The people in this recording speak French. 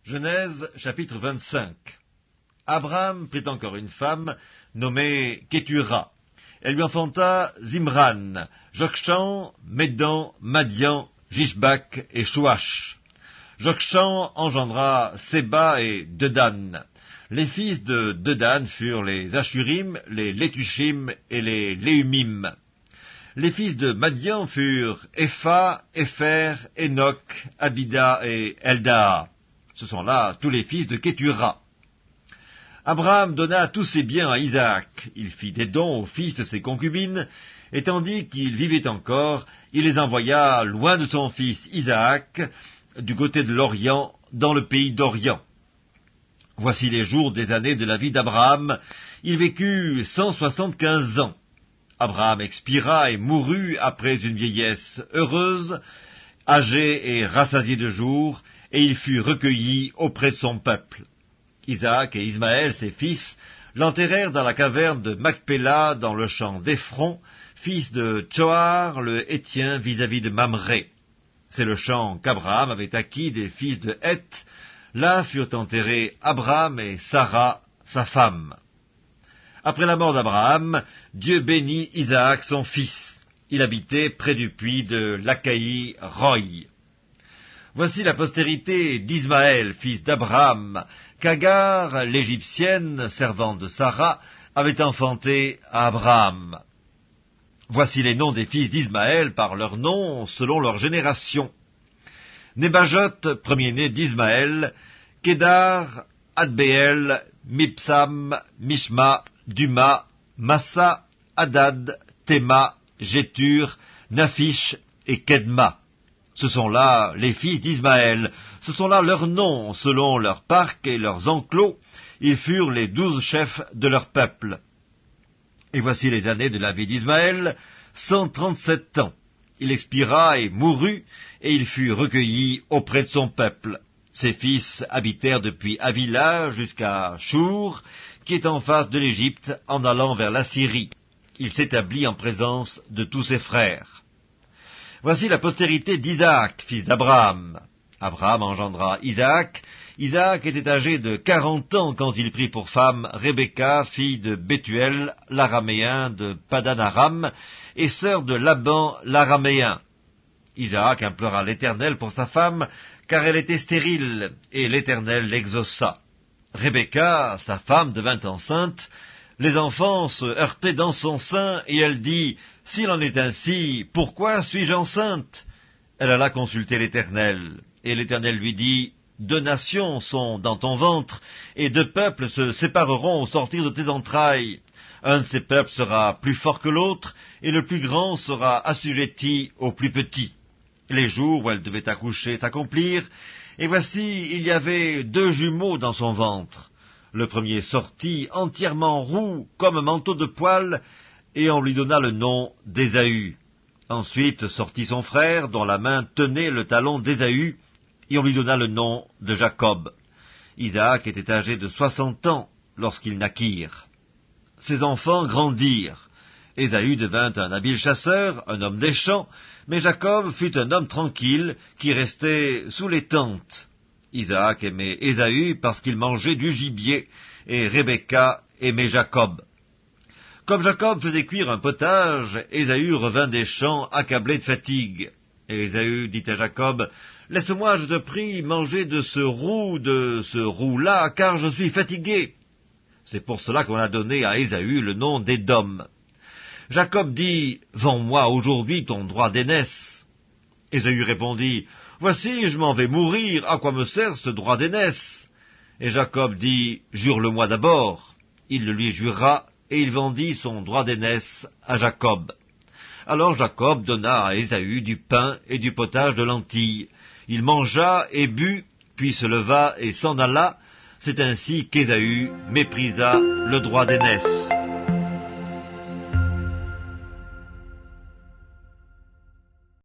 Genèse chapitre 25. Abraham prit encore une femme nommée Kétura. Elle lui enfanta Zimran, Jokshan, Médan, Madian, Jishbak et Chouach. Jokshan engendra Séba et Dedan. Les fils de Dedan furent les Ashurim, les Létushim et les Léumim. Les fils de Madian furent Epha, Épher, Enoch, Abida et Eldaa. Ce sont là tous les fils de Kétura. Abraham donna tous ses biens à Isaac. Il fit des dons aux fils de ses concubines, et tandis qu'il vivait encore, il les envoya loin de son fils Isaac, du côté de l'Orient, dans le pays d'Orient. Voici les jours des années de la vie d'Abraham. Il vécut 175 ans. Abraham expira et mourut après une vieillesse heureuse, âgé et rassasié de jours, et il fut recueilli auprès de son peuple. Isaac et Ismaël, ses fils, l'enterrèrent dans la caverne de Macpéla, dans le champ d'Ephron, fils de Tsoar, le Hétien, vis-à-vis de Mamré. C'est le champ qu'Abraham avait acquis des fils de Heth. Là furent enterrés Abraham et Sarah, sa femme. Après la mort d'Abraham, Dieu bénit Isaac, son fils. Il habitait près du puits de Lacaï-Roï. Voici la postérité d'Ismaël, fils d'Abraham, qu'Agar, l'Égyptienne, servante de Sarah, avait enfanté à Abraham. Voici les noms des fils d'Ismaël par leurs noms, selon leur génération. Nébajot, premier-né d'Ismaël, Kédar, Adbéel, Mipsam, Mishma, Duma, Massa, Hadad, Théma, Jétur, Naphish et Kedma. Ce sont là les fils d'Ismaël, ce sont là leurs noms, selon leurs parcs et leurs enclos. Ils furent les 12 chefs de leur peuple. Et voici les années de la vie d'Ismaël, 137 ans. Il expira et mourut, et il fut recueilli auprès de son peuple. Ses fils habitèrent depuis Avila jusqu'à Chour, qui est en face de l'Égypte, en allant vers la Syrie. Il s'établit en présence de tous ses frères. Voici la postérité d'Isaac, fils d'Abraham. Abraham engendra Isaac. Isaac était âgé de 40 ans quand il prit pour femme Rebecca, fille de Bethuel, l'araméen de Padan-Aram, et sœur de Laban, l'araméen. Isaac implora l'Éternel pour sa femme, car elle était stérile, et l'Éternel l'exauça. Rebecca, sa femme, devint enceinte. Les enfants se heurtaient dans son sein, et elle dit, « S'il en est ainsi, pourquoi suis-je enceinte ?» Elle alla consulter l'Éternel, et l'Éternel lui dit, « 2 nations sont dans ton ventre, et 2 peuples se sépareront au sortir de tes entrailles. Un de ces peuples sera plus fort que l'autre, et le plus grand sera assujetti au plus petit. » Les jours où elle devait accoucher s'accomplirent, et voici, il y avait 2 jumeaux dans son ventre. Le premier sortit entièrement roux, comme un manteau de poil, et on lui donna le nom d'Ésaü. Ensuite sortit son frère, dont la main tenait le talon d'Ésaü, et on lui donna le nom de Jacob. Isaac était âgé de 60 ans lorsqu'ils naquirent. Ses enfants grandirent. Ésaü devint un habile chasseur, un homme des champs, mais Jacob fut un homme tranquille qui restait sous les tentes. Isaac aimait Ésaü parce qu'il mangeait du gibier, et Rebecca aimait Jacob. Comme Jacob faisait cuire un potage, Ésaü revint des champs accablé de fatigue. Et Ésaü dit à Jacob, « Laisse-moi, je te prie, manger de ce roux-là, car je suis fatigué. » C'est pour cela qu'on a donné à Ésaü le nom d'Édom. Jacob dit, « Vends-moi aujourd'hui ton droit d'aînesse. » Ésaü répondit, « Voici, je m'en vais mourir, à quoi me sert ce droit d'aînesse ?» Et Jacob dit, « Jure-le-moi d'abord. » Il le lui jura, et il vendit son droit d'aînesse à Jacob. Alors Jacob donna à Ésaü du pain et du potage de lentilles. Il mangea et but, puis se leva et s'en alla. C'est ainsi qu'Ésaü méprisa le droit d'aînesse.